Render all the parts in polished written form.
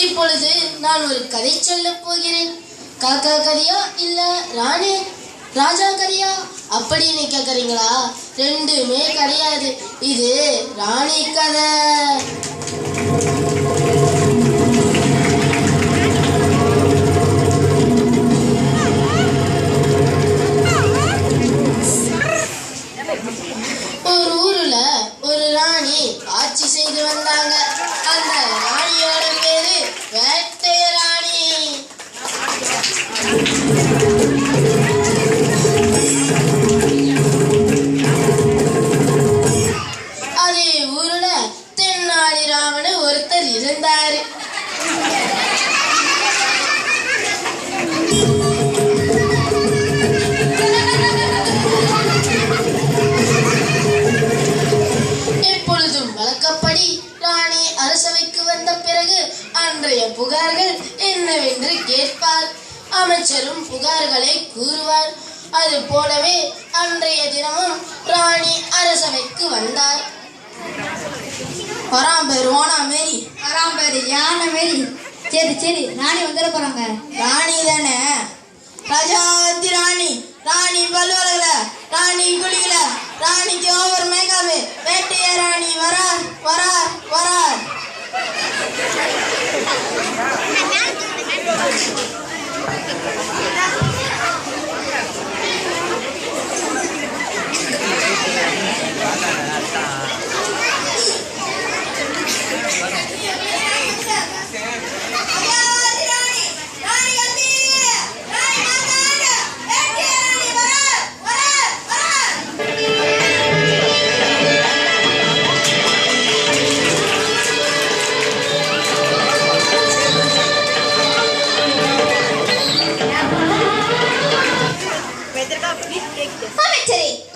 இப்பொழுது நான் ஒரு கதை சொல்ல போகிறேன். காக்கா கதையா இல்ல ராணி ராஜா கதையா அப்படின்னு கேக்குறீங்களா? ரெண்டுமே கிடையாது. இது ராணி கதை. ஒரு ஊர்ல ஒரு ராணி ஆட்சி செய்து வந்தாங்க. அந்த ராணியோட பேரு வேட்டை ராணி. அதே ஊர்ல தென்னாலி ராமன் ஒருத்தர் இருந்தாரு. அரசவைக்கு வந்த பிறகு அன்றைய புகார்கள் என்னவென்று கேட்பார். அமைச்சரும் புகார்களை கூறுவார். அது போலவே அன்றைய தினமும் ராணி அரசவைக்கு வந்தார். பராம்பேர் ஓனா மாரி பராம்பேர் யானை மாரி. சரி சரி, ராணி வந்துட போறாங்க. ராணி தானே, ராஜாதி ராணி. ராணி பல்வரல, ராணி குளிக்கல, ராணிக்கு ஓவர் மேகாவே. வேட்டைய ராணி வரார் வரார் வரார்.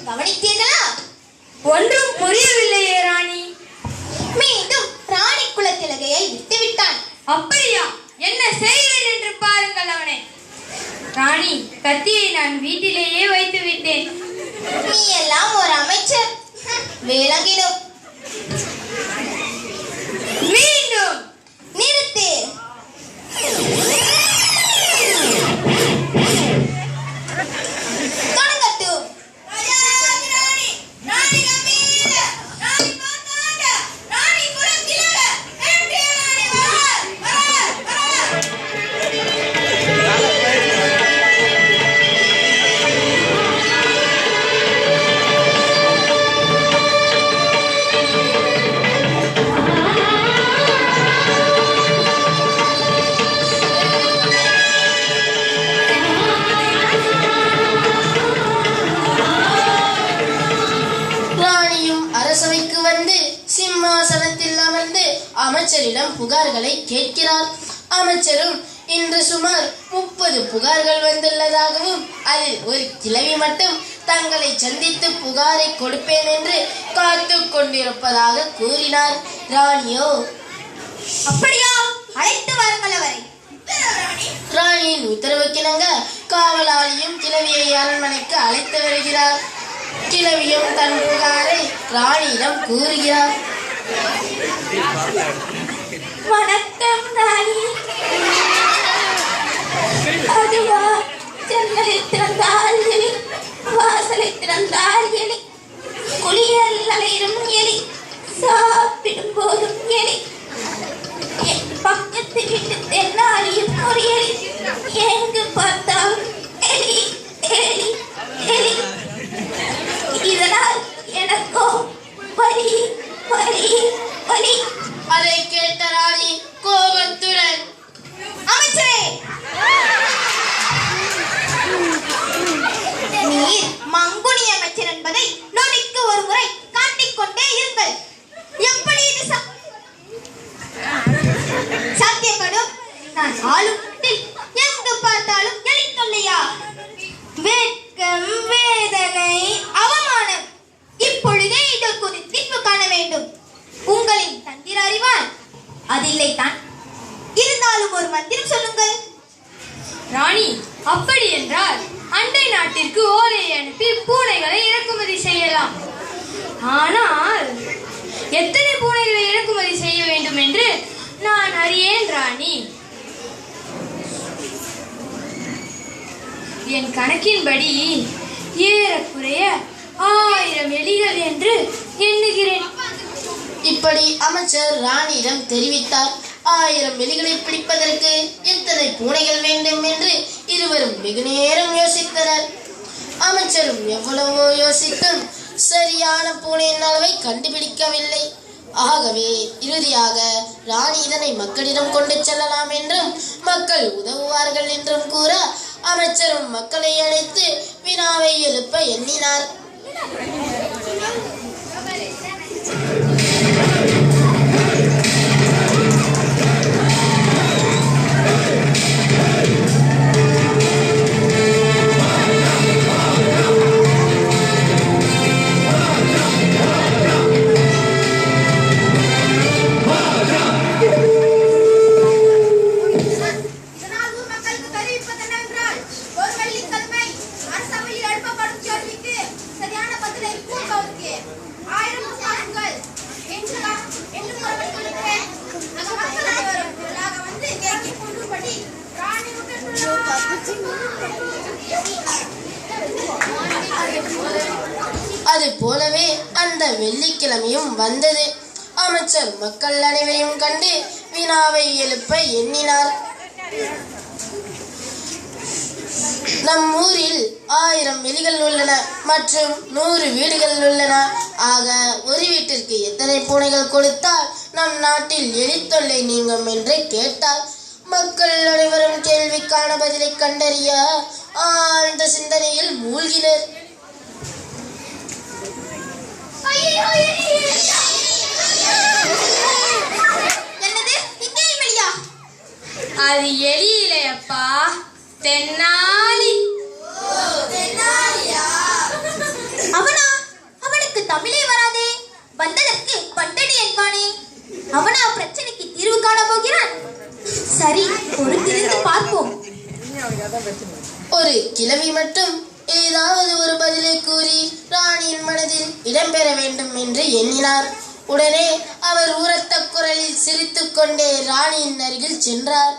கவனித்தீர்களா? ஒன்றும் புரியவில்லையே ராணி. மீண்டும் ராணி குலத்திலகையை விட்டுவிட்டான். அப்படியா? என்ன செய்வேன் என்று பாருங்கள் அவனை. ராணி, கத்தியை நான் வீட்டிலேயே வைத்து விட்டேன். நீ எல்லாம் ஒரு அமைச்சர், விளங்கிடும். மீண்டும் நிறுத்து. தொடங்கட்டும். அரசவைக்கு வந்து சிம்மாசனத்தில் அமர்ந்து அமைச்சரிடம் புகார்களை கேட்கிறார். அமைச்சரும் இன்று சுமார் 30 புகார்கள் வந்துள்ளதாகவும் அதில் ஒரு கிழவி மட்டும் தங்களை சந்தித்து புகாரை கொடுப்பேன் என்று காத்து கொண்டிருப்பதாக கூறினார். ராணியோ, அப்படியா? அழைத்து வாருங்கள் அவரை. ராணியின் உத்தரவுக்கிணங்க காவலாளியும் கிழவியை அரண்மனைக்கு அழைத்து வருகிறார். கிழவியும் தன் புகாரை ராணியிடம் கூறுகிறார். வணக்கம் ராணி. அதுவா, ஜன்னலை திறந்தால் எலி, வாசலை திறந்தால் எலி, குளியல் அலையிலும் எலி, சாப்பிடும் போதும் எலி, பக்கத்து வீட்டு தென்னாலியும் ஒரு எலி, எங்கு பார்த்தாலும் எலி எலி எலி. இதனால் எனக்கோ வலி வலி வலி. அதை கேட்ட ராணி கோபத்துடன், அமைச்சரே, நீர் மங்குனி அமைச்சர் என்பதை நொடிக்கு ஒரு முறை காட்டிக்கொண்டே இருங்கள். எப்படி இது சாத்தியப்படும்? நான் ஆளும் எங்கு பார்த்தாலும் எலி தொல்லையா? வெட்கம், வேதனை, அவமானம். இப்பொழுதே இதற்கு ஒரு தீர்வு காண வேண்டும். உங்களின் தந்திர அறிவால் அதில்லை தான். இருந்தாலும் ஒரு மந்திரம் சொல்லுங்கள். ராணி, அப்படி என்றால் அண்டை நாட்டிற்கு ஓலையை அனுப்பி பூனைகளை இறக்குமதி செய்யலாம். ஆனால் எத்தனை பூனைகளை இறக்குமதி செய்ய வேண்டும் என்று நான் அறியேன் ராணி. என் கணக்கின்படி ஏறக்குறைய 1000 எலிகள் என்று எண்ணுகிறேன். இப்படி அமைச்சர் ராணியிடம் தெரிவித்தார். 1000 எலிகளை பிடிப்பதற்கு எத்தனை பூனைகள் வேண்டும் என்று இருவரும் வெகு நேரம் யோசித்தனர். அமைச்சரும் எவ்வளவோ யோசித்தும் சரியான பூனையின் அளவை கண்டுபிடிக்கவில்லை. ஆகவே இறுதியாக ராணி இதனை மக்களிடம் கொண்டு செல்லலாம் என்றும் மக்கள் உதவுவார்கள் என்றும் கூற அமைச்சரும் மக்களை அழைத்து வினாவை எழுப்ப எண்ணினார். அது போலவே அந்த வெள்ளிக்கிழமையும் வந்தது. அமைச்சர் மக்கள் அனைவரையும் கண்டு வினாவை எழுப்ப எண்ணினார். நம் ஊரில் 1000 எலிகள் உள்ளன மற்றும் 100 வீடுகள் உள்ளன. ஆக ஒரு வீட்டிற்கு எத்தனை பூனைகள் கொடுத்தால் நம் நாட்டில் எலித்தொல்லை நீங்கும் என்று கேட்டார். மக்கள் அனைவரும் கேள்விக்கான பதிலை கண்டறிய ஆழ்ந்த சிந்தனையில் மூழ்கினர். அது எலி இல்லையப்பா, தென்னாலி. அவனா? அவனுக்கு தமிழே வராதே. வந்ததற்கு பட்டடி என்பானே. அவனா பிரச்சனைக்கு தீர்வு காண போகிறான். சரி, பொறுத்திருந்து பார்ப்போம். ஒரு கிழவி மட்டும் ஏதாவது ஒரு பதிலை கூறி ராணியின் மனதில் இடம்பெற வேண்டும் என்று எண்ணினார். உடனே அவர் உரத்த குரலில் சிரித்துக் கொண்டே ராணியின் அருகில் சென்றார்.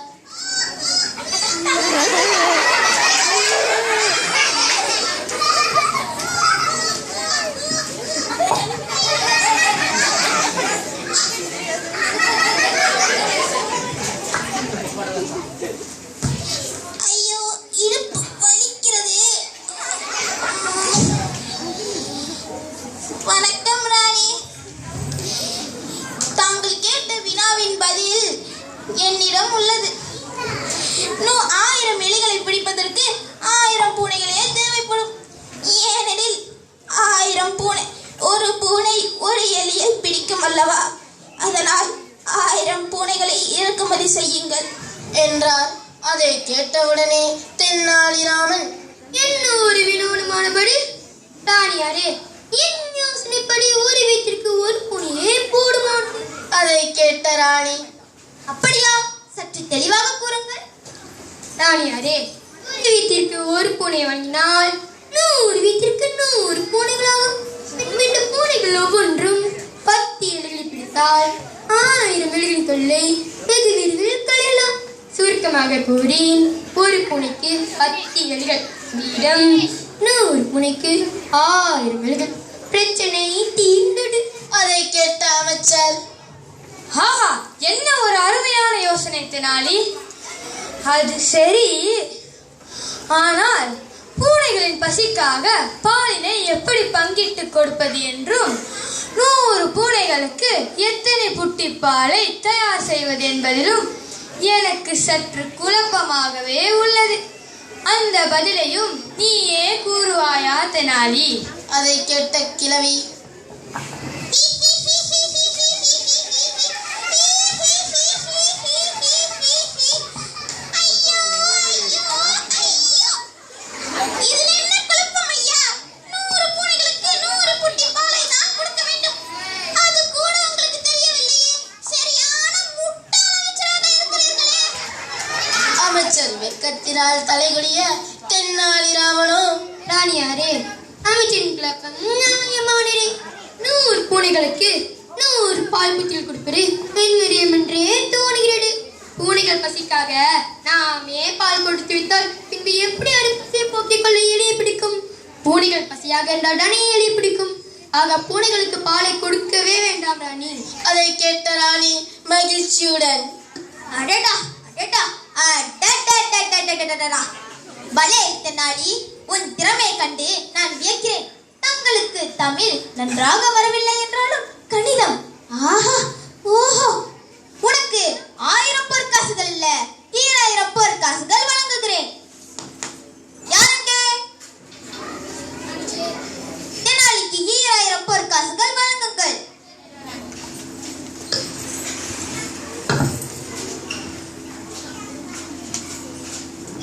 என்னிடம் உள்ளது. 1000 எலிகளை பிடிப்பதற்கு 1000 பூனைகளே தேவைப்படும். ஏனெனில் 1000 பூனை ஒரு பூனை ஒரு எலியை பிடிக்கும் அல்லவா? அதனால் 1000 பூனைகளை இறக்குமதி செய்யுங்கள் என்றார். அதை கேட்டவுடனே தென்னாலிராமன், என்ன ஒரு வினோதமானபடி ராணியாரே, என் யோசனைப்படி ஒரு வீட்டிற்கு ஒரு பூனையே போடுவான். அதை கேட்ட ராணி, அப்படியா? சற்று தெளிவாக கூறுங்கள். ராணியாரே, ஒரு வீட்டிற்கு ஒரு பூனை வாங்கினால் 100 வீட்டிற்கு 100 பூனைகளாகும். இந்த பூனைகள் ஒவ்வொன்றும் 10 எலிகளை பிடித்தால் 1000 எலிகளின் தொல்லை வெகு விரைவில் களையலாம். சுருக்கமாக கூறி, ஒரு பூனைக்கு 10 எலிகள் வீதம் 100 பூனைக்கு 1000 எலிகள். பிரச்சனை தீர்ந்தது. அதை கேட்ட அமைச்சர், ஆஹா, என்ன ஒரு அருமையான யோசனை தெனாலி. அது சரி, ஆனால் பூனைகளின் பசிக்காக பாலினை எப்படி பங்கிட்டு கொடுப்பது என்றும் 100 பூனைகளுக்கு எத்தனை புட்டி பாலை தயார் செய்வது என்பதிலும் எனக்கு சற்று குழப்பமாகவே உள்ளது. அந்த பதிலையும் நீயே கூறுவாயா தெனாலி? அதை கேட்ட கிழவி, அமைச்சர் வெட்கத்தினால் தலைகுடிய தென்னாலிராமனோ, ராணியாரே, அமைச்சரின் கிழக்கம் நியாயமானதே. 100 பூனைகளுக்கு 100 பால் புத்தியில் கொடுப்பது பெண் விரியம் என்றே தோணுகிறது. பூனைகள் பசிக்காக நாமே பால் கொடுத்து விட்டால் பின்பு எப்படி அது பசியை போக்கிக் கொள்ள எலியை பிடிக்கும்? பூனைகள் பசியாக என்றால் தானே எலியை பிடிக்கும். ஆக பூனைகளுக்கு பாலை கொடுக்கவே வேண்டாம் ராணி. அதை கேட்ட ராணி மகிழ்ச்சியுடன், அடடா அடடா அடடா பலே தென்னாலி, உன் திறமையை கண்டு நான் வியக்கிறேன். தங்களுக்கு தமிழ் நன்றாக வரவில்லை என்றாலும் கணிதம் ஆஹா ஓஹோ. உனக்கு 1000 பொற்காசுகள் இல்ல 2000 பொற்காசுகள் வழங்குகிறேன். யாருங்க தெனாலிக்கு 2000 பொற்காசுகள் வழங்குங்கள்.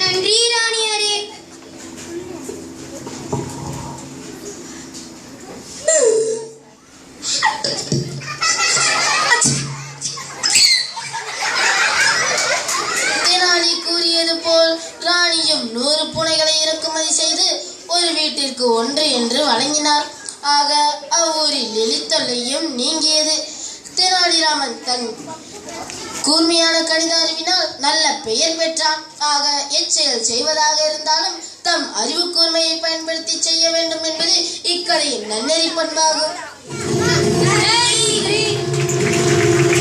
நன்றி ராணியாரே. தெனாலி கூறியது போல் ராணியும் 100 பூனைகளை இறக்குமதி செய்து ஒரு வீட்டிற்கு 1 என்று வழங்கினார். ஆக அவ்வூரில் எலித்தொல்லையும் நீங்கியது. தெனாலிராமன் தன் கூர்மையான கணித அறிவினால் நல்ல பெயர் பெற்றான். ஆக எச்செயல் செய்வதாக இருந்தாலும் தம் அறிவு கூர்மையை பயன்படுத்தி செய்ய வேண்டும் என்பது இக்கதையின் நன்னெறி பண்பாகும்.